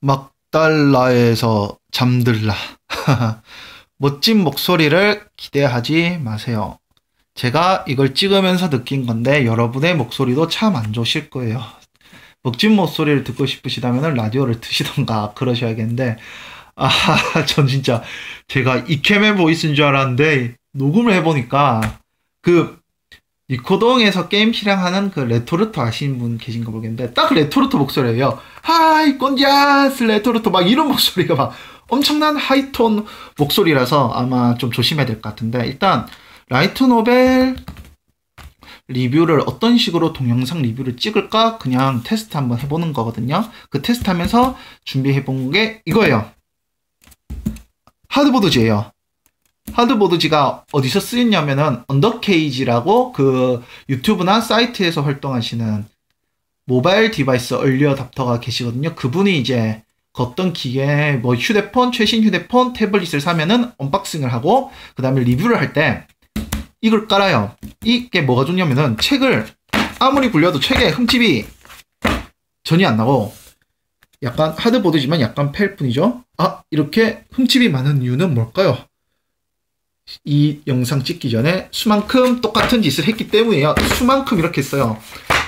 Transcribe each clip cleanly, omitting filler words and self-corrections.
막달라에서 잠들라. 멋진 목소리를 기대하지 마세요. 제가 이걸 찍으면서 느낀 건데 여러분의 목소리도 참 안 좋으실 거예요. 멋진 목소리를 듣고 싶으시다면 라디오를 드시던가 그러셔야겠는데 전 진짜 제가 이케메 보이스인 줄 알았는데 녹음을 해보니까 그 니코동에서 게임 실행하는 그 레토르토 아시는 분 계신가 모르겠는데 딱 레토르토 목소리예요. 하이 꼰자스 레토르토 막 이런 목소리가 막 엄청난 하이톤 목소리라서 아마 좀 조심해야 될 것 같은데 일단 라이트 노벨 리뷰를 어떤 식으로 동영상 리뷰를 찍을까 그냥 테스트 한번 해보는 거거든요. 그 테스트 하면서 준비해본 게 이거예요. 하드보드지예요. 하드보드지가 어디서 쓰였냐면은 언더케이지라고 그 유튜브나 사이트에서 활동하시는 모바일 디바이스 얼리 어답터가 계시거든요. 그분이 이제 그 어떤 기계 뭐 휴대폰 최신 휴대폰 태블릿을 사면은 언박싱을 하고 그 다음에 리뷰를 할 때 이걸 깔아요. 이게 뭐가 좋냐면은 책을 아무리 굴려도 책에 흠집이 전혀 안 나고 약간 하드보드지만 약간 팰 뿐이죠. 이렇게 흠집이 많은 이유는 뭘까요? 이 영상 찍기 전에 수만큼 똑같은 짓을 했기 때문이에요. 수만큼 이렇게 했어요.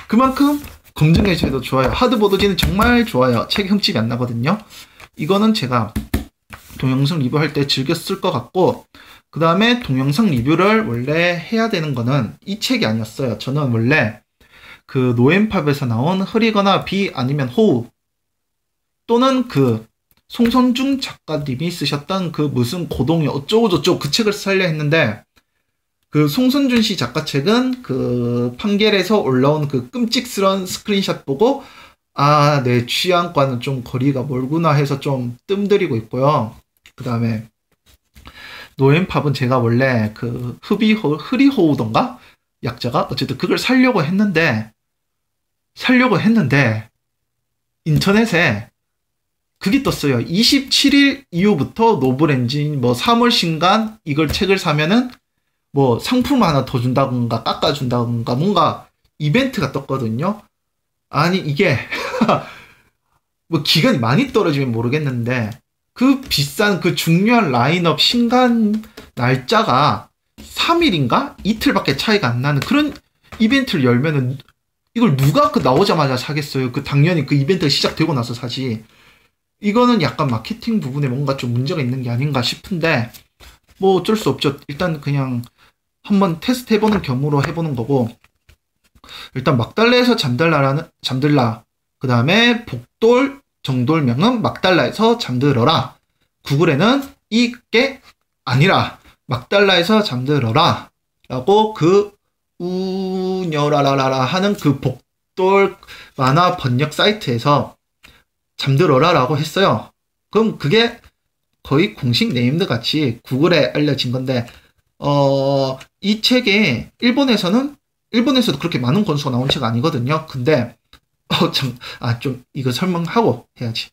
그만큼 검증해줘도 좋아요. 하드보드지는 정말 좋아요. 책에 흠집이 안 나거든요. 이거는 제가 동영상 리뷰할 때 즐겨 쓸 것 같고 그 다음에 동영상 리뷰를 원래 해야 되는 거는 이 책이 아니었어요. 저는 원래 그 노엠팝에서 나온 흐리거나 비 아니면 호우 또는 그 송선중 작가님이 쓰셨던 그 무슨 고동이 어쩌고저쩌고 그 책을 살려 했는데 그 송선준 씨 작가 책은 그 판결에서 올라온 그 끔찍스러운 스크린샷 보고 내 취향과는 좀 거리가 멀구나 해서 좀 뜸들이고 있고요. 그 다음에 노엠팝은 제가 원래 그 흐리호우던가 약자가 어쨌든 그걸 살려고 했는데 인터넷에 그게 떴어요. 27일 이후부터 노블엔진 뭐 3월 신간 이걸 책을 사면은 뭐 상품 하나 더 준다던가 깎아준다던가 뭔가 이벤트가 떴거든요. 아니 이게 뭐 기간이 많이 떨어지면 모르겠는데 그 비싼 그 중요한 라인업 신간 날짜가 3일인가? 이틀밖에 차이가 안 나는 그런 이벤트를 열면은 이걸 누가 그 나오자마자 사겠어요. 그 당연히 그 이벤트가 시작되고 나서 사지. 이거는 약간 마케팅 부분에 뭔가 좀 문제가 있는 게 아닌가 싶은데 뭐 어쩔 수 없죠. 일단 그냥 한번 테스트 해보는 겸으로 해보는 거고 일단 막달라에서 잠들라 그 다음에 복돌 정돌명은 막달라에서 잠들어라. 구글에는 이게 아니라 막달라에서 잠들어라 라고 그 우녀라라라 하는 그 복돌 만화 번역 사이트에서 잠들어라 라고 했어요. 그럼 그게 거의 공식 네임드 같이 구글에 알려진 건데 이 책에 일본에서도 그렇게 많은 권수가 나온 책 아니거든요. 근데 좀 이거 설명하고 해야지.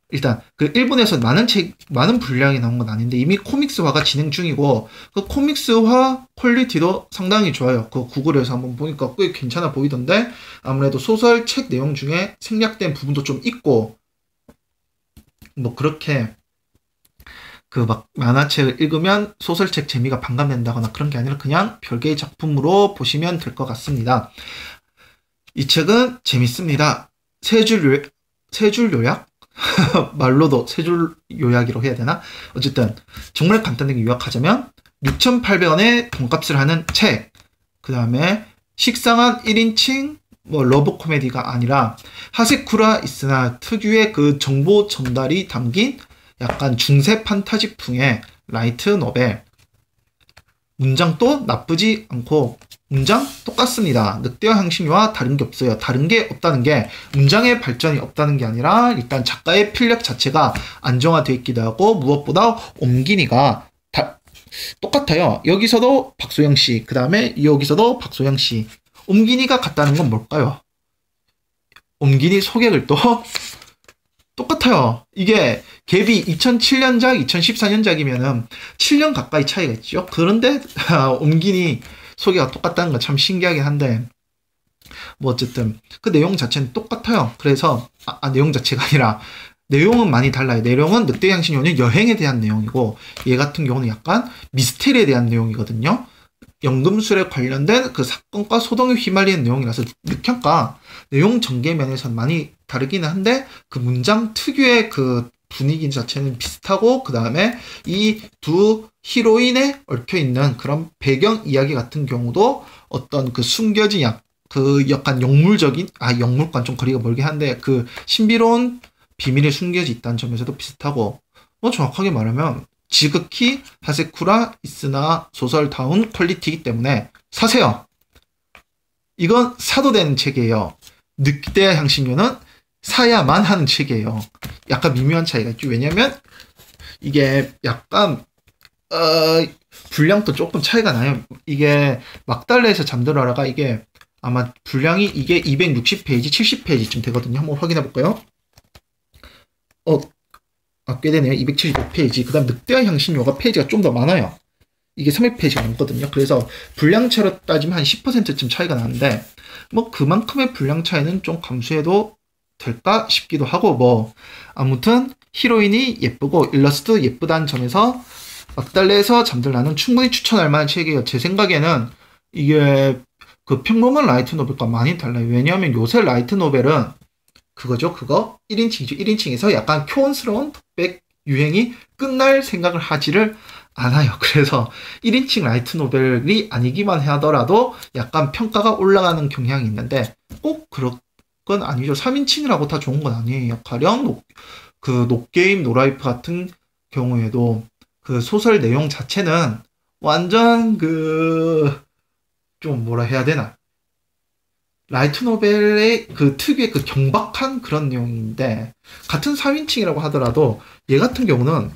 일단 그 일본에서 많은 분량이 나온 건 아닌데 이미 코믹스화가 진행 중이고 그 코믹스화 퀄리티도 상당히 좋아요. 그 구글에서 한번 보니까 꽤 괜찮아 보이던데 아무래도 소설 책 내용 중에 생략된 부분도 좀 있고 뭐 그렇게 그 막 만화책을 읽으면 소설책 재미가 반감된다거나 그런 게 아니라 그냥 별개의 작품으로 보시면 될 것 같습니다. 이 책은 재밌습니다. 세 줄 요약? 말로도 세 줄 요약이라고 해야 되나? 어쨌든 정말 간단하게 요약하자면 6,800원에 돈값을 하는 책. 그 다음에 식상한 1인칭 뭐 러브 코미디가 아니라 하세쿠라 있으나 특유의 그 정보 전달이 담긴 약간 중세 판타지풍의 라이트 노벨. 문장도 나쁘지 않고 문장 똑같습니다. 늑대와 향신료와 다른 게 없어요. 다른 게 없다는 게 문장의 발전이 없다는 게 아니라 일단 작가의 필력 자체가 안정화되어 있기도 하고 무엇보다 옴기니가 똑같아요. 여기서도 박소영 씨, 그 다음에 여기서도 박소영 씨. 옴기니가 같다는 건 뭘까요? 옴기니 소개글 또 똑같아요. 이게 갭이 2007년작, 2014년작이면은 7년 가까이 차이가 있죠. 그런데 옴기니 소개가 똑같다는 건 참 신기하긴 한데 뭐 어쨌든 그 내용 자체는 똑같아요. 그래서 내용 자체가 아니라 내용은 많이 달라요. 내용은 늑대 향신료는 여행에 대한 내용이고 얘 같은 경우는 약간 미스테리에 대한 내용이거든요. 연금술에 관련된 그 사건과 소동에 휘말리는 내용이라서 늑형과 내용 전개 면에서는 많이 다르기는 한데 그 문장 특유의 그 분위기 자체는 비슷하고 그 다음에 이 두 히로인에 얽혀있는 그런 배경 이야기 같은 경우도 어떤 그 숨겨진 그 약간 영물적인 영물관 좀 거리가 멀긴 한데 그 신비로운 비밀이 숨겨져 있다는 점에서도 비슷하고 정확하게 말하면 지극히 하세쿠라 이스나 소설다운 퀄리티이기 때문에 사세요. 이건 사도 되는 책이에요. 늑대 향신료는 사야만 하는 책이에요. 약간 미묘한 차이가 있죠. 왜냐면 이게 약간 분량도 조금 차이가 나요. 이게 막달레에서 잠들어라가 이게 아마 분량이 이게 260페이지, 70페이지쯤 되거든요. 한번 확인해 볼까요? 꽤 되네요. 275페이지. 그 다음 늑대와 향신료가 페이지가 좀 더 많아요. 이게 300페이지가 넘거든요. 그래서 분량차로 따지면 한 10%쯤 차이가 나는데 뭐 그만큼의 분량 차이는 좀 감수해도 될까 싶기도 하고 아무튼 히로인이 예쁘고 일러스트 예쁘다는 점에서 막달레에서 잠들라는 충분히 추천할 만한 책이에요. 제 생각에는 이게 그 평범한 라이트 노벨과 많이 달라요. 왜냐하면 요새 라이트 노벨은 그거죠. 1인칭이죠. 1인칭에서 약간 교훈스러운 독백 유행이 끝날 생각을 하지를 않아요. 그래서 1인칭 라이트 노벨이 아니기만 하더라도 약간 평가가 올라가는 경향이 있는데 꼭 그런 건 아니죠. 3인칭이라고 다 좋은 건 아니에요. 가령 그 노게임 노라이프 같은 경우에도 그 소설 내용 자체는 완전 좀 뭐라 해야 되나, 라이트 노벨의 그 특유의 그 경박한 그런 내용인데 같은 3인칭이라고 하더라도 얘 같은 경우는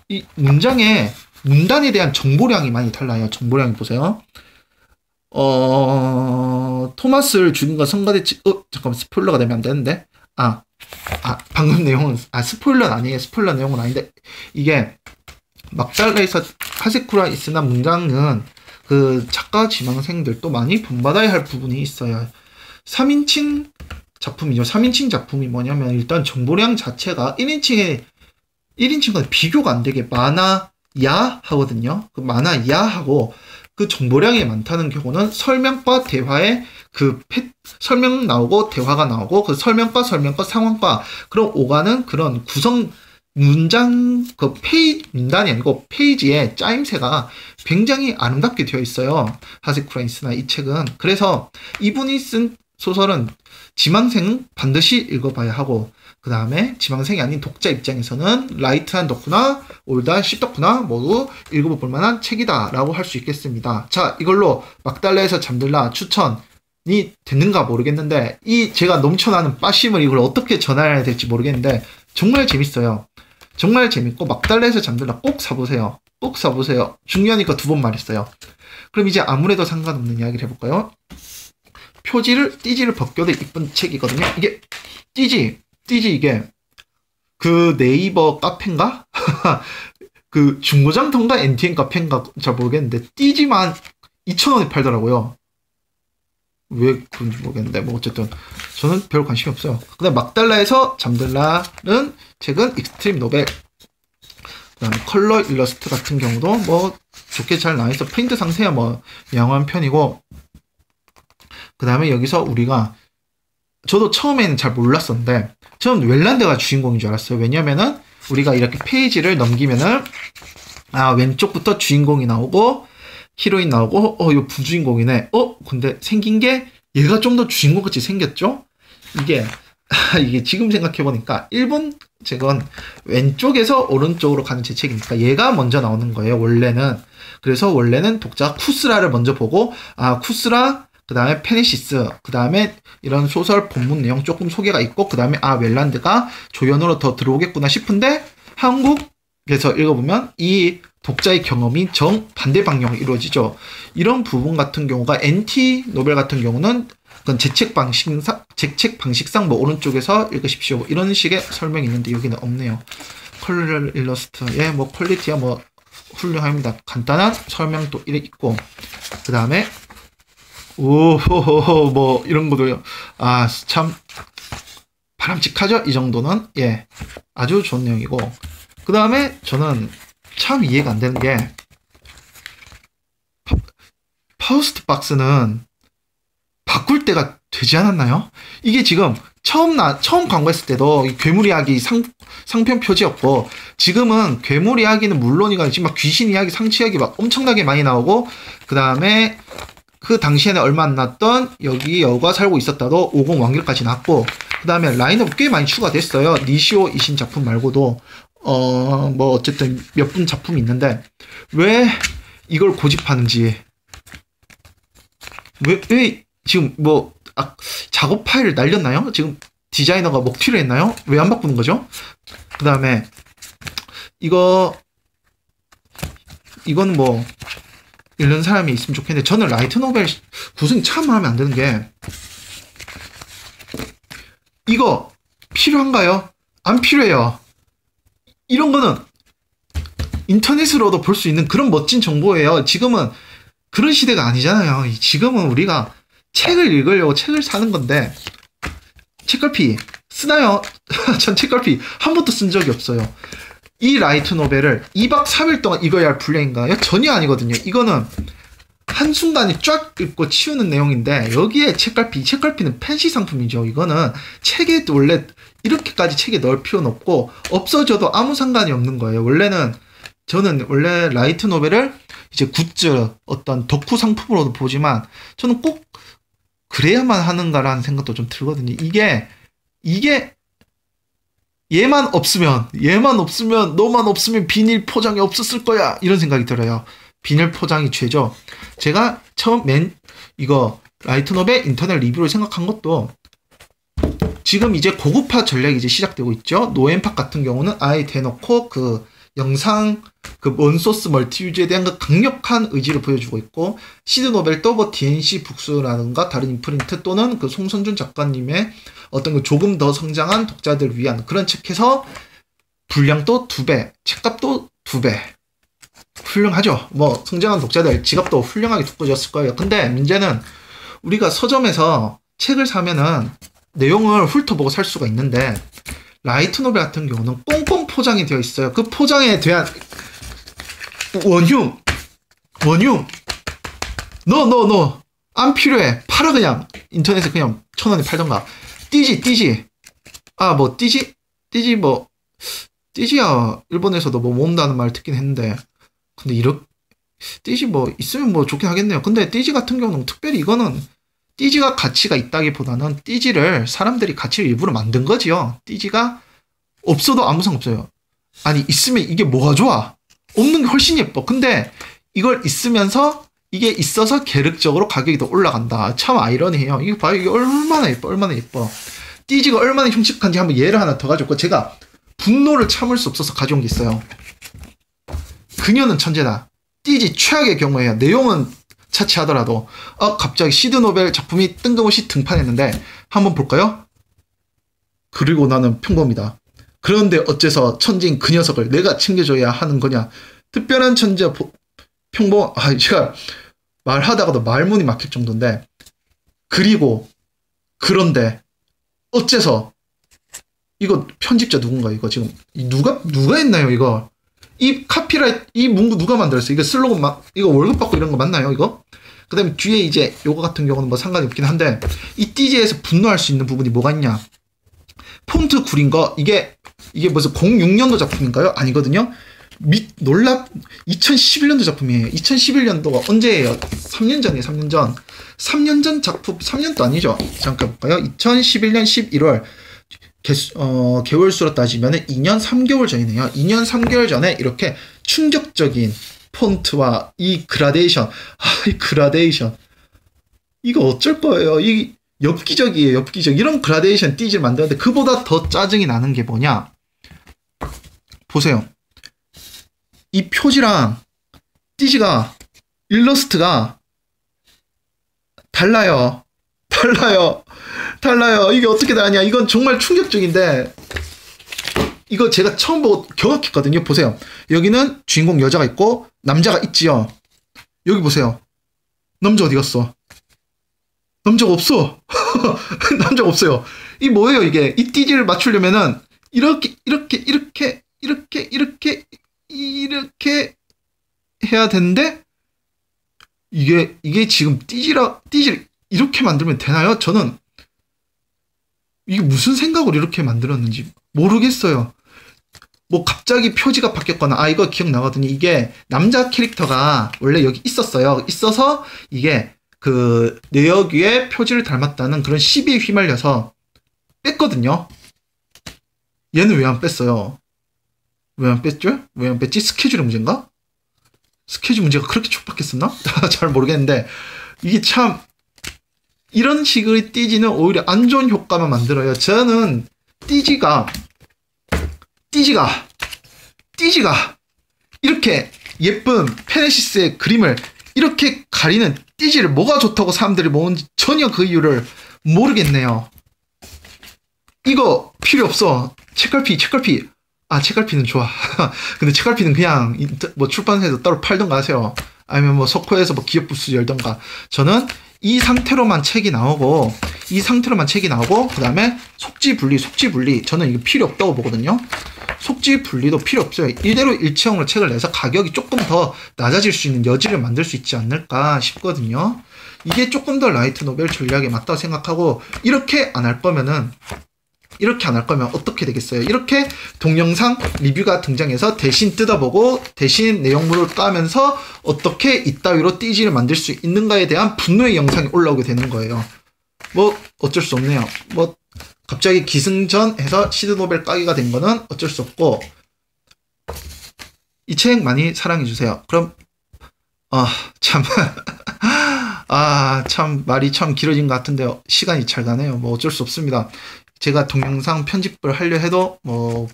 이 문단에 대한 정보량이 많이 달라요. 정보량이 보세요. 토마스를 죽인 건 성가대치 잠깐만 스포일러가 되면 안 되는데 방금 내용은 스포일러는 아니에요. 스포일러 내용은 아닌데 이게 막달레에서 하세쿠라 이스나 문장은 그 작가 지망생들도 많이 본받아야 할 부분이 있어요. 3인칭 작품이죠. 3인칭 작품이 뭐냐면 일단 정보량 자체가 1인칭과 비교가 안 되게 많아야 하거든요. 그 많아야 하고 그 정보량이 많다는 경우는 설명과 대화에 설명 나오고 대화가 나오고 그 설명과 상황과 그런 오가는 그런 구성 문장 문단이 아니고 페이지의 짜임새가 굉장히 아름답게 되어 있어요. 하세쿠라 이스나 이 책은. 그래서 이분이 쓴 소설은 지망생은 반드시 읽어봐야 하고 그 다음에 지망생이 아닌 독자 입장에서는 라이트한 덕후나 올드한 씹덕후나 모두 읽어볼 만한 책이다 라고 할 수 있겠습니다. 자, 이걸로 막달레에서 잠들라 추천이 됐는가 모르겠는데 제가 넘쳐나는 빠심을 이걸 어떻게 전해야 될지 모르겠는데 정말 재밌어요. 정말 재밌고 막달레에서 잠들라 꼭 사보세요. 꼭 사보세요. 중요하니까 2번 말했어요. 그럼 이제 아무래도 상관없는 이야기를 해볼까요? 띠지를 벗겨도 이쁜 책이거든요. 이게 띠지 이게 그 네이버 카페인가? 그 중고장터인가 NTN 카페인가 잘 모르겠는데 띠지만 2,000원에 팔더라고요. 왜 그런지 모르겠는데 어쨌든 저는 별 관심이 없어요. 근데 막달라에서 잠들라는 책은 익스트림 노벨, 그다음에 컬러 일러스트 같은 경우도 좋게 잘 나와있어. 프린트 상태야 양호한 편이고, 그 다음에 여기서 저도 처음에는 잘 몰랐었는데 저는 웰란드가 주인공인 줄 알았어요. 왜냐면은 우리가 이렇게 페이지를 넘기면은 왼쪽부터 주인공이 나오고 히로인 나오고 이거 부주인공이네. 근데 생긴 게 얘가 좀 더 주인공같이 생겼죠? 이게 지금 생각해보니까 일본 책은 왼쪽에서 오른쪽으로 가는 재책이니까 얘가 먼저 나오는 거예요, 원래는. 그래서 원래는 독자가 쿠스라를 먼저 보고 쿠스라, 그 다음에 페네시스, 그 다음에 이런 소설 본문 내용 조금 소개가 있고, 그 다음에 웰란드가 조연으로 더 들어오겠구나 싶은데 한국에서 읽어보면 이 독자의 경험이 정반대 방향으로 이루어지죠. 이런 부분 같은 경우가 NT 노벨 같은 경우는 그건 재책 방식상 오른쪽에서 읽으십시오. 이런 식의 설명이 있는데 여기는 없네요. 컬러 일러스트의 퀄리티야 훌륭합니다. 간단한 설명도 있고, 그 다음에 이런 것도요. 참 바람직하죠? 이 정도는. 예. 아주 좋은 내용이고. 그 다음에 저는 참 이해가 안 되는 게, 파우스트 박스는 바꿀 때가 되지 않았나요? 이게 지금 처음 광고했을 때도 이 괴물 이야기 상편 표지였고, 지금은 괴물 이야기는 물론이가 지금 막 귀신 이야기, 상치 이야기 막 엄청나게 많이 나오고, 그 다음에 그 당시에는 얼마 안 났던 여기 여우가 살고 있었다도 50 완결까지 났고, 그 다음에 라인업 꽤 많이 추가됐어요. 니시오 이신 작품 말고도 뭐 어쨌든 몇 분 작품이 있는데, 왜 이걸 고집하는지, 왜 지금 뭐 작업 파일을 날렸나요? 지금 디자이너가 먹튀를 했나요? 왜 안 바꾸는 거죠? 그 다음에 이건 뭐 읽는 사람이 있으면 좋겠는데, 저는 라이트 노벨 구성이 참 마음에 안 드는 게, 이거 필요한가요? 안 필요해요. 이런 거는 인터넷으로도 볼 수 있는 그런 멋진 정보예요. 지금은 그런 시대가 아니잖아요. 지금은 우리가 책을 읽으려고 책을 사는 건데, 책갈피 쓰나요? 전 책갈피 한 번도 쓴 적이 없어요. 이 라이트 노벨을 2박 3일 동안 읽어야 할 분량인가요? 전혀 아니거든요. 이거는 한순간에 쫙 읽고 치우는 내용인데, 여기에 책갈피는 펜시 상품이죠. 이거는 책에 원래 이렇게까지 책에 넣을 필요는 없고, 없어져도 아무 상관이 없는 거예요. 저는 원래 라이트 노벨을 이제 굿즈, 어떤 덕후 상품으로도 보지만, 저는 꼭 그래야만 하는가라는 생각도 좀 들거든요. 이게 얘만 없으면 너만 없으면 비닐 포장이 없었을 거야, 이런 생각이 들어요. 비닐 포장이 죄죠. 제가 처음 이거 라이트 노벨 인터넷 리뷰를 생각한 것도, 지금 이제 고급화 전략이 이제 시작되고 있죠. 노엠팍 같은 경우는 아예 대놓고 그 영상 원소스 멀티 유즈에 대한 그 강력한 의지를 보여주고 있고, 시드 노벨도 뭐 DNC 북스라든가 다른 인프린트 또는 그 송선준 작가님의 어떤 그 조금 더 성장한 독자들을 위한 그런 책에서 분량도 2배, 책값도 2배. 훌륭하죠. 뭐 성장한 독자들 지갑도 훌륭하게 두꺼워졌을 거예요. 근데 문제는, 우리가 서점에서 책을 사면은 내용을 훑어보고 살 수가 있는데, 라이트 노벨 같은 경우는 꽁꽁 포장이 되어 있어요. 그 포장에 대한 원흉 너 안 필요해, 팔아. 그냥 인터넷에 그냥 1,000원에 팔던가. 띠지 띠지야 일본에서도 뭐 모은다는 말 듣긴 했는데, 근데 띠지 뭐 있으면 뭐 좋긴 하겠네요. 근데 띠지 같은 경우는 특별히, 이거는 띠지가 가치가 있다기보다는 띠지를 사람들이 가치를 일부러 만든 거지요. 띠지가 없어도 아무 상관없어요. 아니, 있으면 이게 뭐가 좋아? 없는 게 훨씬 예뻐. 근데 이걸 있으면서, 이게 있어서 계륵적으로 가격이 더 올라간다. 참 아이러니해요. 이거 봐요. 이게 얼마나 예뻐. 띠지가 얼마나 흉측한지 한번 예를 하나 더 가져올게요. 제가 분노를 참을 수 없어서 가져온 게 있어요. 그녀는 천재다. 띠지 최악의 경우에요. 내용은 차치하더라도 갑자기 시드 노벨 작품이 뜬금없이 등판했는데, 한번 볼까요? 그리고 나는 평범이다. 그런데 어째서 천재인 그 녀석을 내가 챙겨줘야 하는 거냐. 특별한 천재 평범. 제가 말하다가도 말문이 막힐 정도인데, 그런데 어째서, 이거 편집자 누군가, 이거 지금 누가 했나요? 이거 이 카피라이트, 이 문구 누가 만들었어요? 이거 슬로건 이거 월급 받고 이런 거 맞나요? 이거? 그 다음에 뒤에 이제 요거 같은 경우는 뭐 상관이 없긴 한데, 이 띠지에서 분노할 수 있는 부분이 뭐가 있냐. 폰트 구린 거, 이게 무슨 06년도 작품인가요? 아니거든요. 2011년도 작품이에요. 2011년도가 언제예요? 3년 전이에요. 3년 전 작품, 3년도 아니죠. 잠깐 볼까요? 2011년 11월, 개월수로 따지면 2년 3개월 전이네요. 2년 3개월 전에 이렇게 충격적인 폰트와 이 그라데이션, 이거 어쩔 거예요. 이 엽기적이에요. 엽기적. 이런 그라데이션 띠지를 만드는데, 그보다 더 짜증이 나는 게 뭐냐. 보세요. 이 표지랑 띠지가, 일러스트가 달라요. 이게 어떻게 다르냐. 이건 정말 충격적인데, 이거 제가 처음 보고 경악했거든요. 보세요. 여기는 주인공 여자가 있고 남자가 있지요. 여기 보세요. 남자 어디 갔어? 남자가 없어. 남자가 없어요. 이 뭐예요, 이게? 이 띠지를 맞추려면은, 이렇게 해야 되는데, 이게 지금 띠지를 이렇게 만들면 되나요? 저는, 이게 무슨 생각으로 이렇게 만들었는지 모르겠어요. 뭐 갑자기 표지가 바뀌었거나, 이거 기억나거든요. 이게 남자 캐릭터가 원래 여기 있었어요. 있어서 이게 그 내역위의 표지를 닮았다는 그런 시비에 휘말려서 뺐거든요. 얘는 왜 안 뺐어요? 왜 안 뺐죠? 왜 안 뺐지? 스케줄의 문제인가? 스케줄 문제가 그렇게 촉박했었나? 잘 모르겠는데 이게 참 이런 식의 띠지는 오히려 안 좋은 효과만 만들어요. 저는 띠지가 이렇게 예쁜 페네시스의 그림을 이렇게 가리는 띠지를 뭐가 좋다고 사람들이 모으는지 전혀 그 이유를 모르겠네요. 이거 필요 없어. 책갈피. 책갈피는 좋아. 근데 책갈피는 그냥 뭐 출판사에서 따로 팔던가 하세요. 아니면 뭐 석호에서 뭐 기업 부스 열던가. 저는 이 상태로만 책이 나오고 그 다음에 속지 분리 저는 이거 필요 없다고 보거든요. 속지 분리도 필요 없어요. 이대로 일체형으로 책을 내서 가격이 조금 더 낮아질 수 있는 여지를 만들 수 있지 않을까 싶거든요. 이게 조금 더 라이트 노벨 전략에 맞다고 생각하고 이렇게 안 할 거면 어떻게 되겠어요? 이렇게 동영상 리뷰가 등장해서 대신 뜯어보고 대신 내용물을 까면서 어떻게 이따위로 띠지를 만들 수 있는가에 대한 분노의 영상이 올라오게 되는 거예요. 뭐 어쩔 수 없네요. 뭐 갑자기 기승전해서 시드노벨 까기가 된 거는 어쩔 수 없고 이 책 많이 사랑해주세요. 그럼 참 말이 참 길어진 것 같은데요. 시간이 잘 가네요. 뭐 어쩔 수 없습니다. 제가 동영상 편집을 하려 해도 뭐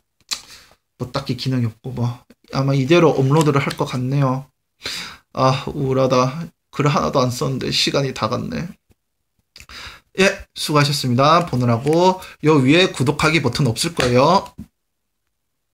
딱히 기능이 없고 뭐 아마 이대로 업로드를 할 것 같네요. 우울하다. 글 하나도 안 썼는데 시간이 다 갔네. 예, 수고하셨습니다. 보느라고 요 위에 구독하기 버튼 없을 거예요.